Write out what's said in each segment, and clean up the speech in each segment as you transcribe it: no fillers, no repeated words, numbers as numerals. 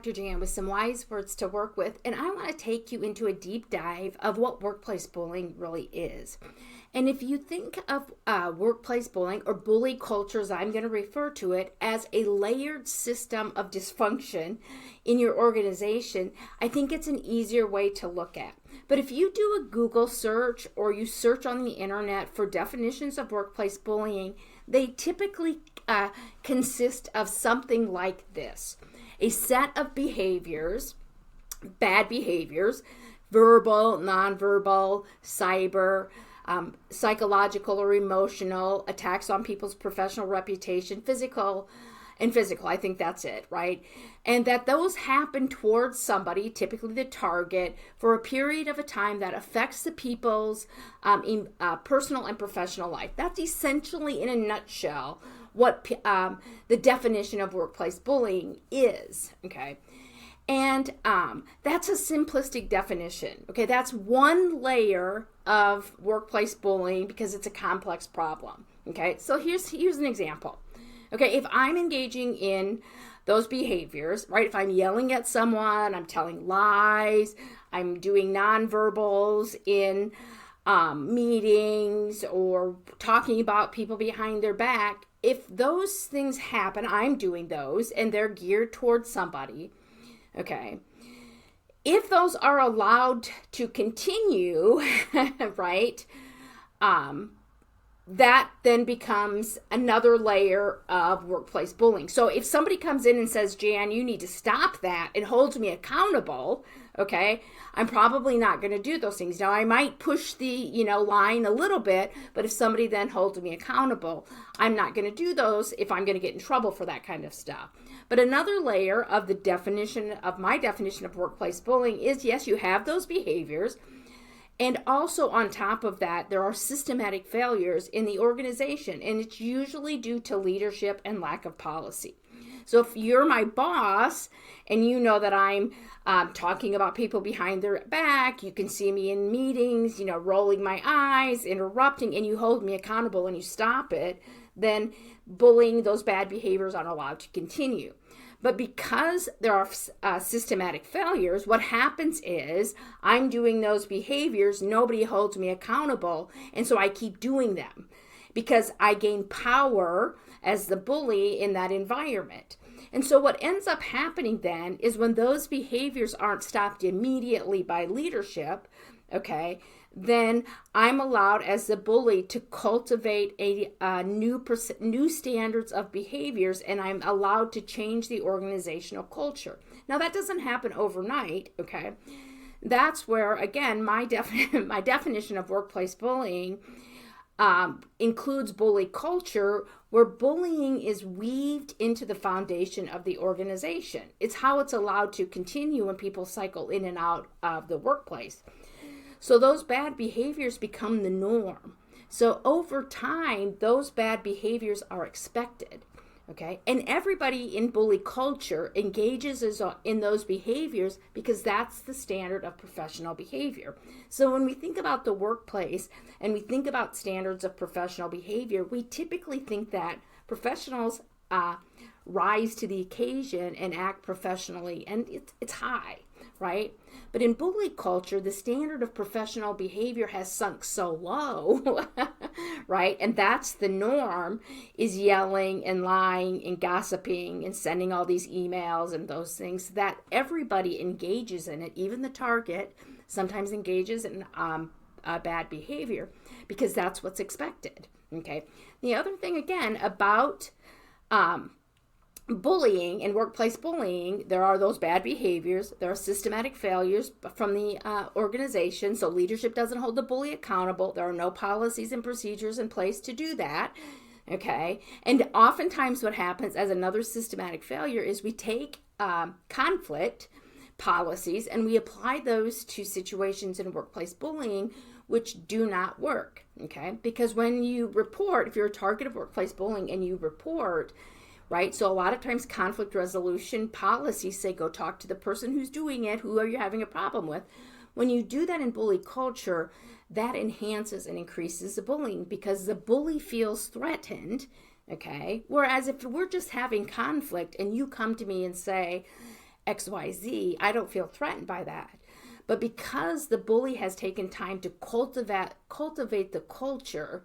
Dr. Jan with some wise words to work with, and I want to take you into a deep dive of what workplace bullying really is. And if you think of workplace bullying or bully cultures, I'm going to refer to it as a layered system of dysfunction in your organization, I think it's an easier way to look at. But if you do a Google search or you search on the internet for definitions of workplace bullying, they typically consist of something like this: a set of behaviors, bad behaviors, verbal, nonverbal, cyber, psychological or emotional, attacks on people's professional reputation, physical, I think that's it, right? And that those happen towards somebody, typically the target, for a period of a time that affects the people's personal and professional life. That's essentially, in a nutshell, what the definition of workplace bullying is, okay? And that's a simplistic definition, okay? That's one layer of workplace bullying because it's a complex problem, okay? So here's an example. Okay, if I'm engaging in those behaviors, right? If I'm yelling at someone, I'm telling lies, I'm doing nonverbals in meetings or talking about people behind their back, if those things happen, I'm doing those and they're geared towards somebody, okay? If those are allowed to continue, right, that then becomes another layer of workplace bullying. So if somebody comes in and says, Jan, you need to stop that, and holds me accountable, okay, I'm probably not going to do those things. Now, I might push the, line a little bit, but if somebody then holds me accountable, I'm not going to do those if I'm going to get in trouble for that kind of stuff. But another layer of the definition of my definition of workplace bullying is, yes, you have those behaviors. And also on top of that, there are systematic failures in the organization, and it's usually due to leadership and lack of policy. So if you're my boss and you know that I'm talking about people behind their back, you can see me in meetings, rolling my eyes, interrupting, and you hold me accountable and you stop it, then bullying, those bad behaviors aren't allowed to continue. But because there are systematic failures, what happens is I'm doing those behaviors, nobody holds me accountable, and so I keep doing them because I gain power as the bully in that environment. And so what ends up happening then is when those behaviors aren't stopped immediately by leadership, okay, then I'm allowed as the bully to cultivate a new standards of behaviors, and I'm allowed to change the organizational culture. Now, that doesn't happen overnight, okay? That's where, again, my definition of workplace bullying includes bully culture, where bullying is weaved into the foundation of the organization. It's how it's allowed to continue when people cycle in and out of the workplace. So those bad behaviors become the norm. So over time, those bad behaviors are expected, okay? And everybody in bully culture engages in those behaviors because that's the standard of professional behavior. So when we think about the workplace and we think about standards of professional behavior, we typically think that professionals rise to the occasion and act professionally, and it's high, right? But in bully culture, the standard of professional behavior has sunk so low, right? And that's the norm, is yelling and lying and gossiping and sending all these emails and those things, that everybody engages in it. Even the target sometimes engages in bad behavior because that's what's expected, okay? The other thing, again, about bullying and workplace bullying, there are those bad behaviors, there are systematic failures from the organization, so leadership doesn't hold the bully accountable, there are no policies and procedures in place to do that, okay? And oftentimes what happens as another systematic failure is we take conflict policies and we apply those to situations in workplace bullying which do not work, okay? Because when you report, if you're a target of workplace bullying and you report, right? So a lot of times conflict resolution policies say go talk to the person who's doing it, who are you having a problem with. When you do that in bully culture, that enhances and increases the bullying because the bully feels threatened, okay? Whereas if we're just having conflict and you come to me and say, XYZ, I don't feel threatened by that. But because the bully has taken time to cultivate the culture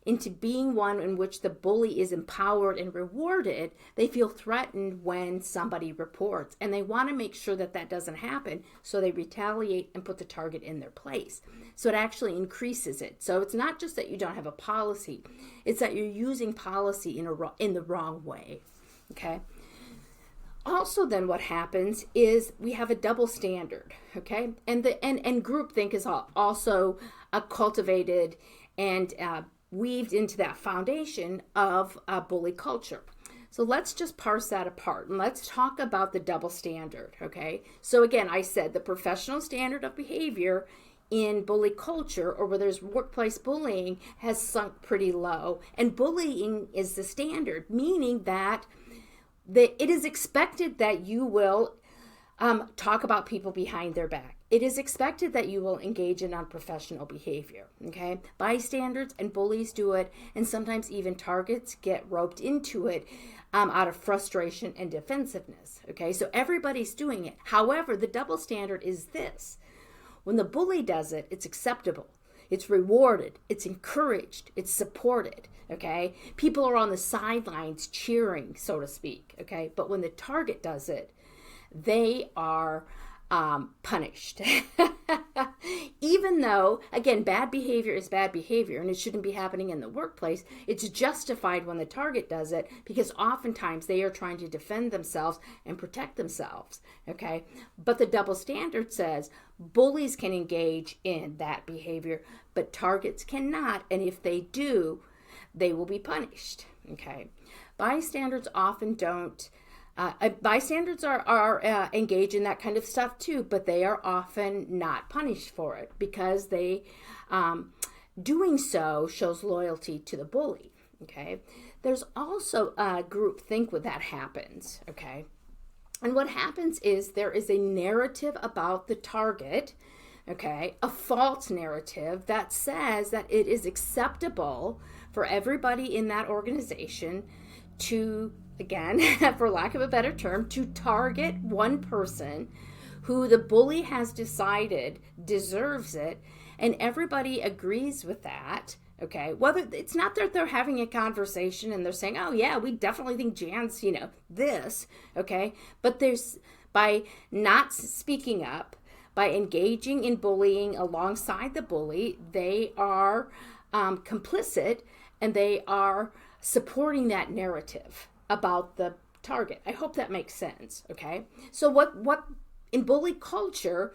into being one in which the bully is empowered and rewarded, they feel threatened when somebody reports. And they want to make sure that that doesn't happen, so they retaliate and put the target in their place. So it actually increases it. So it's not just that you don't have a policy, it's that you're using policy in the wrong way, okay? Also, then what happens is we have a double standard, okay? And groupthink is also cultivated and weaved into that foundation of bully culture. So let's just parse that apart and let's talk about the double standard, okay? So again, I said the professional standard of behavior in bully culture, or where there's workplace bullying, has sunk pretty low. And bullying is the standard, meaning that it is expected that you will talk about people behind their back. It is expected that you will engage in unprofessional behavior, okay? Bystanders and bullies do it, and sometimes even targets get roped into it out of frustration and defensiveness, okay? So everybody's doing it. However, the double standard is this. When the bully does it, it's acceptable. It's rewarded. It's encouraged. It's supported, okay? People are on the sidelines cheering, so to speak, okay? But when the target does it, they are punished. Even though, again, bad behavior is bad behavior and it shouldn't be happening in the workplace, it's justified when the target does it because oftentimes they are trying to defend themselves and protect themselves, okay? But the double standard says bullies can engage in that behavior, but targets cannot, and if they do, they will be punished, okay? Bystanders often don't bystanders are engaged in that kind of stuff too, but they are often not punished for it because they doing so shows loyalty to the bully, okay? There's also a groupthink when that happens, okay? And what happens is there is a narrative about the target, okay? A false narrative that says that it is acceptable for everybody in that organization to, again, for lack of a better term, to target one person who the bully has decided deserves it, and everybody agrees with that, okay? Whether it's not that they're having a conversation and they're saying, oh yeah, we definitely think Jan's, this, okay? But there's, by not speaking up, by engaging in bullying alongside the bully, they are complicit and they are supporting that narrative about the target. I hope that makes sense, okay? So what in bully culture,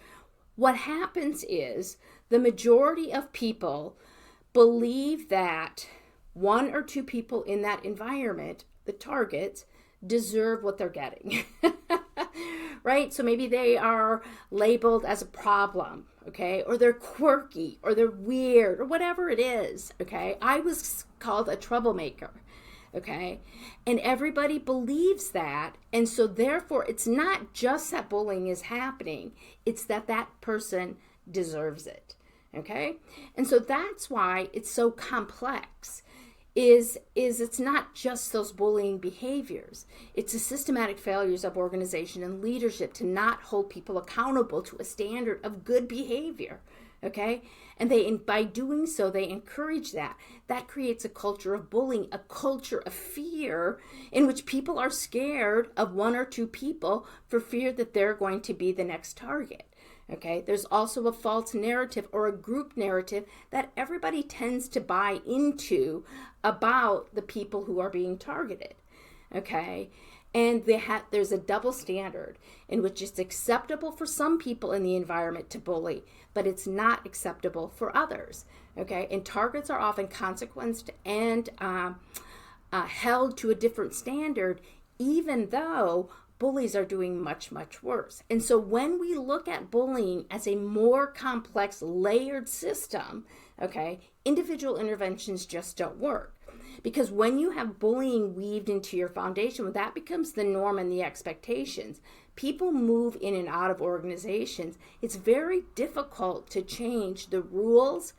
what happens is the majority of people believe that one or two people in that environment, the targets, deserve what they're getting, right? So maybe they are labeled as a problem, okay? Or they're quirky, or they're weird, or whatever it is, okay? I was called a troublemaker, okay? And everybody believes that. And so therefore, it's not just that bullying is happening, it's that that person deserves it, okay? And so that's why it's so complex. Is it's not just those bullying behaviors. It's the systematic failures of organization and leadership to not hold people accountable to a standard of good behavior, okay? And by doing so, they encourage that. That creates a culture of bullying, a culture of fear in which people are scared of one or two people for fear that they're going to be the next target. Okay, there's also a false narrative or a group narrative that everybody tends to buy into about the people who are being targeted. Okay, and there's a double standard in which it's acceptable for some people in the environment to bully, but it's not acceptable for others. Okay, and targets are often consequenced and held to a different standard, even though bullies are doing much, much worse. And so when we look at bullying as a more complex, layered system, okay, individual interventions just don't work. Because when you have bullying weaved into your foundation, when that becomes the norm and the expectations, people move in and out of organizations. It's very difficult to change the rules,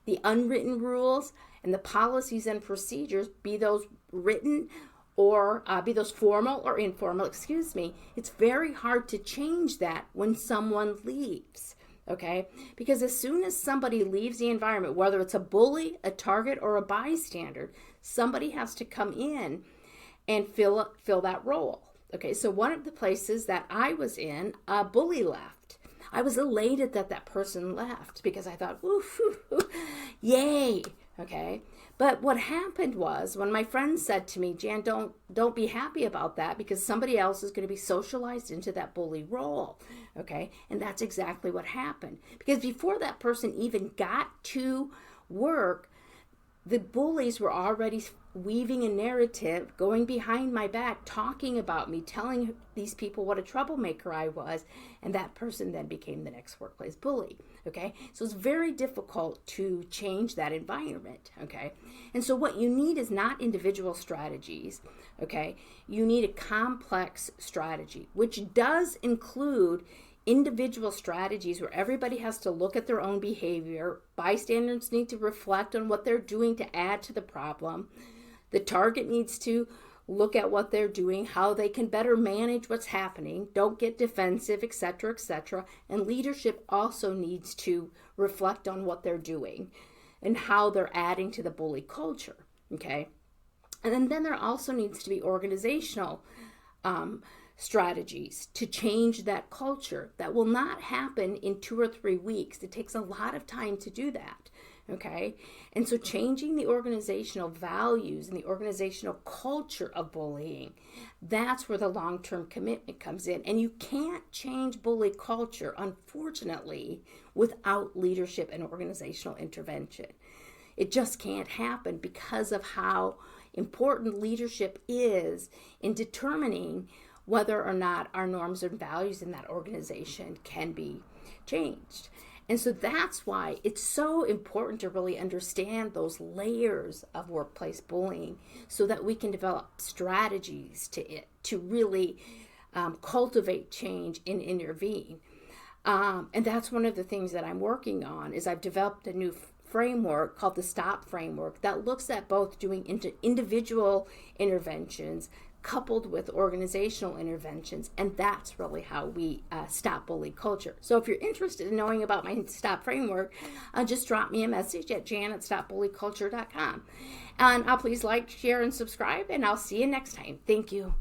the unwritten rules, and the policies and procedures, be those written or be those formal or informal, it's very hard to change that when someone leaves. Okay, because as soon as somebody leaves the environment, whether it's a bully, a target, or a bystander, somebody has to come in and fill that role. Okay, so one of the places that I was in, a bully left. I was elated that that person left because I thought, yay. Okay, but what happened was when my friend said to me, Jan, don't be happy about that because somebody else is going to be socialized into that bully role. Okay, and that's exactly what happened, because before that person even got to work, the bullies were already weaving a narrative, going behind my back, talking about me, telling these people what a troublemaker I was, and that person then became the next workplace bully. Okay, so it's very difficult to change that environment. Okay, and so what you need is not individual strategies. Okay, you need a complex strategy, which does include individual strategies where everybody has to look at their own behavior. Bystanders need to reflect on what they're doing to add to the problem. The target needs to look at what they're doing, how they can better manage what's happening, don't get defensive, etc., etc. And leadership also needs to reflect on what they're doing and how they're adding to the bully culture. Okay, and then there also needs to be organizational strategies to change that culture. That will not happen in 2 or 3 weeks. It takes a lot of time to do that. Okay, and so changing the organizational values and the organizational culture of bullying, that's where the long-term commitment comes in. And you can't change bully culture, unfortunately, without leadership and organizational intervention. It just can't happen because of how important leadership is in determining whether or not our norms and values in that organization can be changed. And so that's why it's so important to really understand those layers of workplace bullying so that we can develop strategies to really cultivate change and intervene. And that's one of the things that I'm working on. Is I've developed a new framework called the STOP framework that looks at both doing individual interventions coupled with organizational interventions, and that's really how we stop bully culture. So if you're interested in knowing about my STOP framework, just drop me a message at jan@stopbullyculture.com. And please like, share, and subscribe, and I'll see you next time. Thank you.